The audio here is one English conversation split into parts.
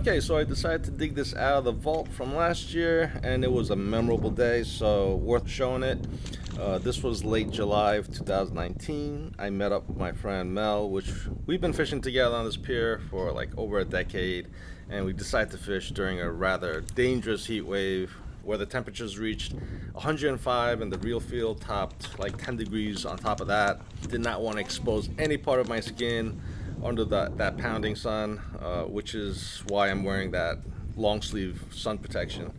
Okay, so I decided to dig this out of the vault from last year, and it was a memorable day, so worth showing it. This was late July of 2019. I met up with my friend Mel, which we've been fishing together on this pier for like over a decade, and we decided to fish during a rather dangerous heat wave where the temperatures reached 105 and the real field topped like 10 degrees on top of that. Did not want to expose any part of my skin under that pounding sun, which is why I'm wearing that long sleeve sun protection.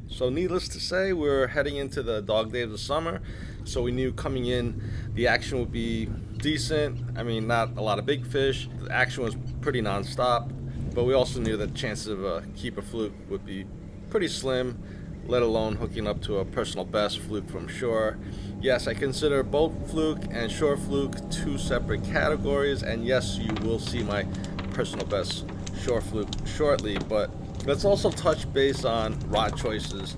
So needless to say, we're heading into the dog days of summer, so we knew coming in the action would be decent. I mean, not a lot of big fish. The action was pretty non-stop, but we also knew that the chances of a keeper fluke would be pretty slim, let alone hooking up to a personal best fluke from shore. Yes, I consider both fluke and shore fluke two separate categories, and yes, you will see my personal best shore fluke shortly, but let's also touch base on rod choices.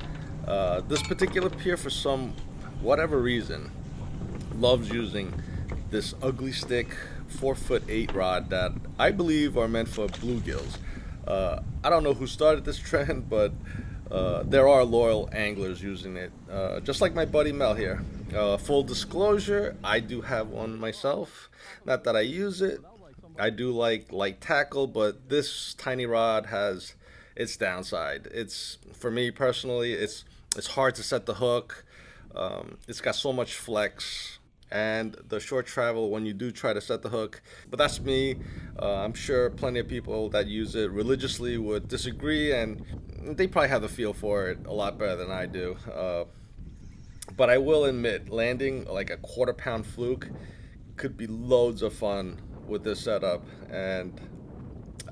This particular pier, for some whatever reason, loves using this ugly stick 4'8" rod that I believe are meant for bluegills. I don't know who started this trend, but there are loyal anglers using it, just like my buddy Mel here. Full disclosure, I do have one myself. Not that I use it. I do like light tackle, but this tiny rod has its downside. It's, for me personally, it's hard to set the hook. It's got so much flex, and the short travel when you do try to set the hook. But that's me. I'm sure plenty of people that use it religiously would disagree, and they probably have the feel for it a lot better than I do. But I will admit, landing like a quarter-pound fluke could be loads of fun with this setup, and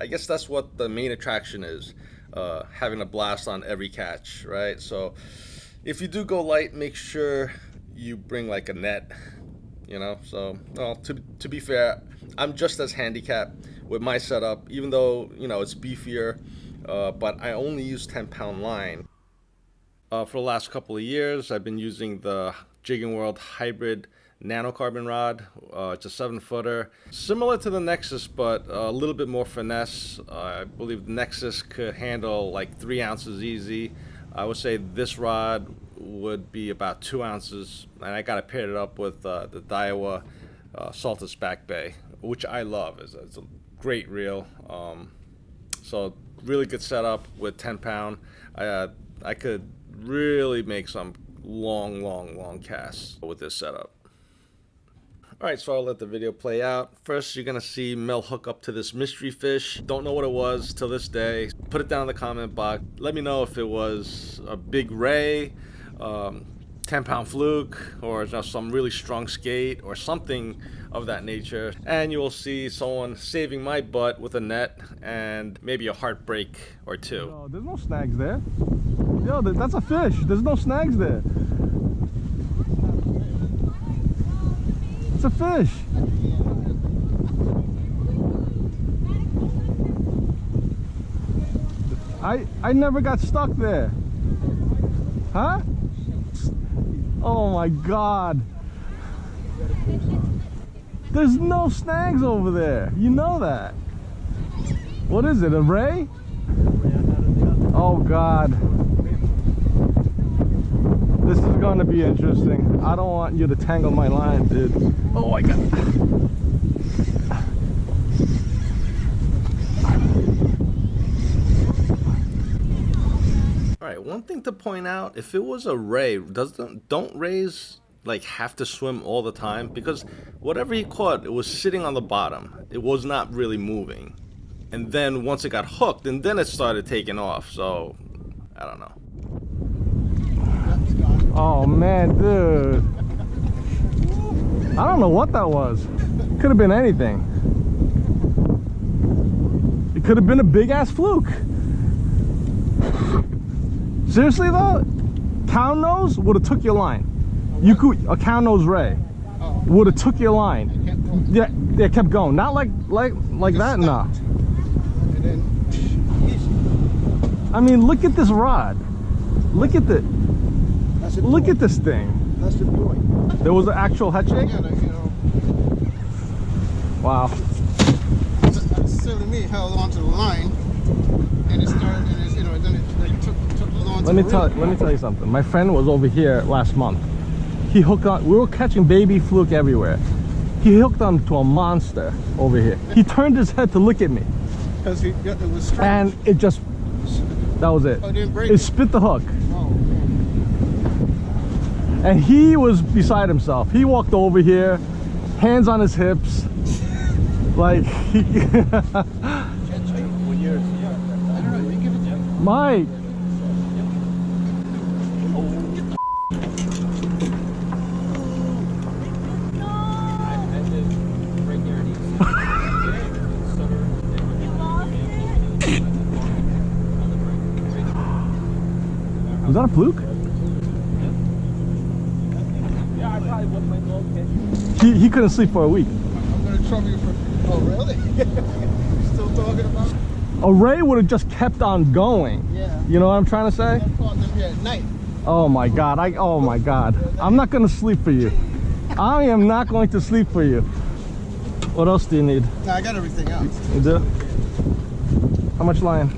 I guess that's what the main attraction is, having a blast on every catch, right? So if you do go light, make sure you bring like a net, you know. So, well, to be fair, I'm just as handicapped with my setup, even though, you know, it's beefier, but I only use 10-pound line. For the last couple of years, I've been using the Jigging World hybrid nanocarbon rod. It's a 7-footer, similar to the Nexus, but a little bit more finesse. I believe the Nexus could handle like 3 ounces easy. I would say this rod would be about 2 ounces, and I got it paired up with the Daiwa Saltus Back Bay, which I love. It's a great reel. So really good setup with 10-pound. I could really make some long casts with this setup. Alright, so I'll let the video play out. First, you're going to see Mel hook up to this mystery fish. Don't know what it was till this day. Put it down in the comment box. Let me know if it was a big ray, 10-pound fluke, or just some really strong skate, or something of that nature. And you will see someone saving my butt with a net, and maybe a heartbreak or two. Oh, there's no snags there. Yo, that's a fish. There's no snags there. It's a fish. I never got stuck there. Huh? Oh my God. There's no snags over there. You know that. What is it, a ray? Oh God. This is gonna be interesting. I don't want you to tangle my line, dude. Oh my God. Alright, one thing to point out, if it was a ray, don't rays like have to swim all the time? Because whatever he caught, it was sitting on the bottom. It was not really moving. And then once it got hooked, and then it started taking off. So, I don't know. Oh man, dude. I don't know what that was. Could have been anything. It could have been a big ass fluke. Seriously though, cow nose would have took your line. You could, a cow nose ray would have took your line. Yeah, they kept going. Not like that, nah. I mean, look at this rod. Look at the. Look at this thing. That's the point. There was an actual head shake? Yeah, you know. Wow. Silly me held onto the line let me tell you something. My friend was over here last month. He hooked on. We were catching baby fluke everywhere. He hooked on to a monster over here. He turned his head to look at me, Because it was strange. and it just, that was it. Oh, it didn't break It it? spit the hook. Oh, And he was beside himself. He walked over here, hands on his hips, like he. Mike. Was that a fluke? Yeah, I probably wouldn't make low catch. He couldn't sleep for a week. I'm going to trouble you for... Oh, really? You still talking about it? A Ray would have just kept on going. Yeah. You know what I'm trying to say? I caught them here at night. Oh my God, oh my God. I'm not gonna sleep for you. I am not going to sleep for you. What else do you need? No, I got everything else. You do? How much line?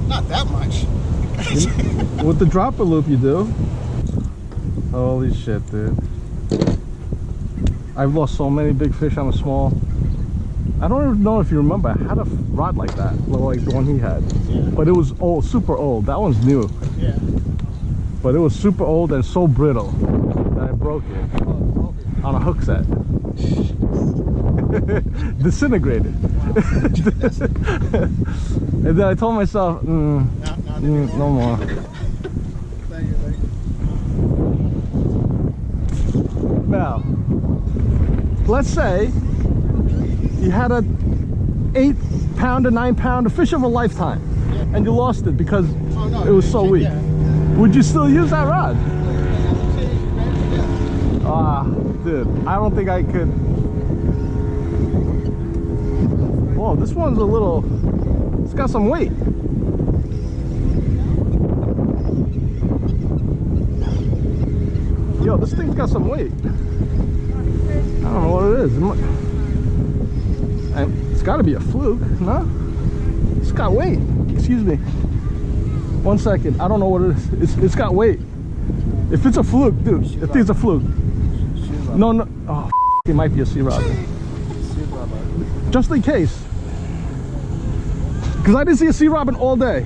Not that much. With the dropper loop you do. Holy shit, dude. I've lost so many big fish on a small. I don't even know if you remember, I had a rod like that, like the one he had. Yeah. But it was old, super old. That one's new. Yeah. But it was super old and so brittle that I broke it on a hook set. Disintegrated. And then I told myself, no more. Thank you. Now, let's say you had a 8-pounder, 9-pounder fish of a lifetime, and you lost it because Oh, no, it was so weak. yeah. Would you still use that rod? Ah, dude, I don't think I could. Whoa, this one's a little, it's got some weight. Yo, this thing's got some weight. I don't know what it is. And it's got to be a fluke, no? It's got weight. Excuse me. 1 second. I don't know what it is. It's got weight. If it's a fluke, dude, if it's a fluke. No, no. Oh, it might be a sea robin. Just in case. Because I didn't see a sea robin all day.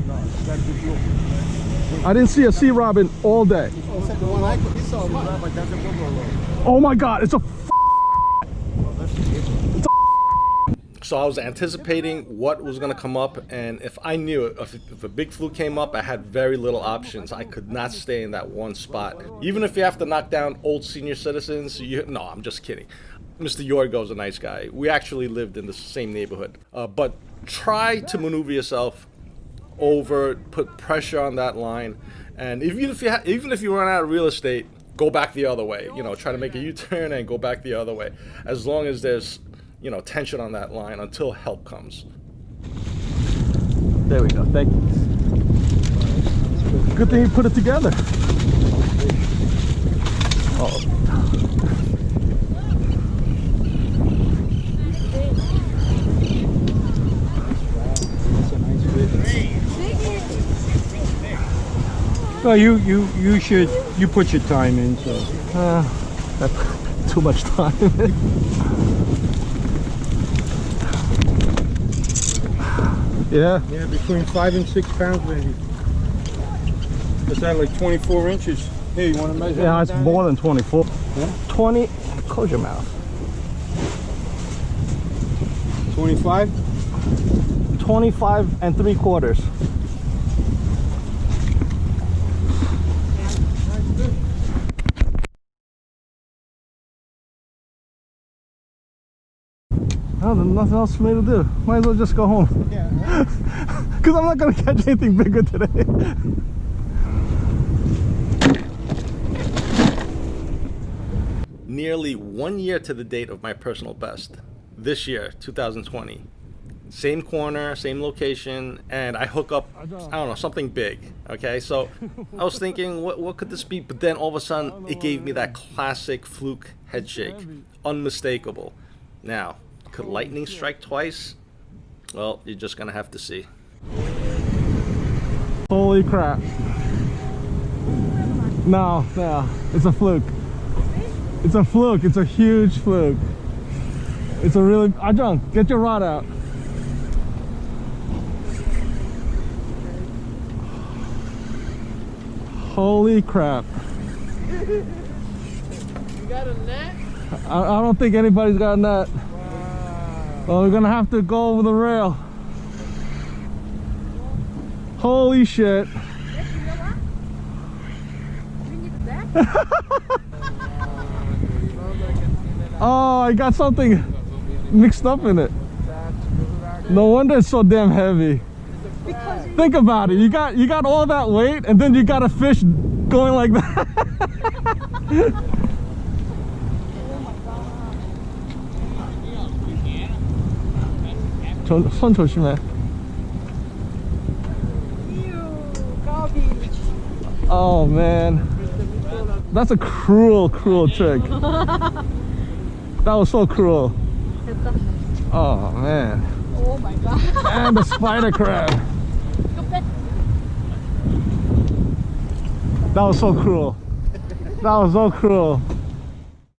I didn't see a sea robin all day. Oh my God, it's a. So I was anticipating what was going to come up, and if I knew it, if a big fluke came up, I had very little options. I could not stay in that one spot. Even if you have to knock down old senior citizens, no, I'm just kidding. Mr. Yorgo's a nice guy. We actually lived in the same neighborhood. But try to maneuver yourself over, put pressure on that line, and even if you run out of real estate, go back the other way. You know, try to make a U-turn and go back the other way. As long as there's tension on that line until help comes. There we go. Thank you. Good thing you put it together. Oh. Well, you should put your time in. So That's too much time. Yeah. yeah, between 5 and 6 pounds, maybe. Is that like 24 inches? Hey, you want to measure? Yeah, it's down more than 24. Yeah. 20. Close your mouth. 25. 25 3/4. Oh, there's nothing else for me to do. Might as well just go home. Yeah. Because I'm not going to catch anything bigger today. Nearly 1 year to the date of my personal best. This year, 2020. Same corner, same location, and I hook up, I don't know, something big. Okay, so I was thinking, what could this be? But then all of a sudden, it gave me that classic fluke head shake. Unmistakable. Now, could lightning strike twice? Well, you're just gonna have to see. Holy crap. No, it's a fluke. It's a fluke. It's a huge fluke. It's a really... Ajahn, get your rod out. Holy crap. You got a net? I don't think anybody's got a net. Wow. Well, we're gonna have to go over the rail. Holy shit. Oh, I got something mixed up in it. No wonder it's so damn heavy. Think about it. You got all that weight, and then you got a fish going like that. 손 조심해. Oh man, that's a cruel trick. That was so cruel. Oh man. Oh my god. And the spider crab. That was so cruel. That was so cruel.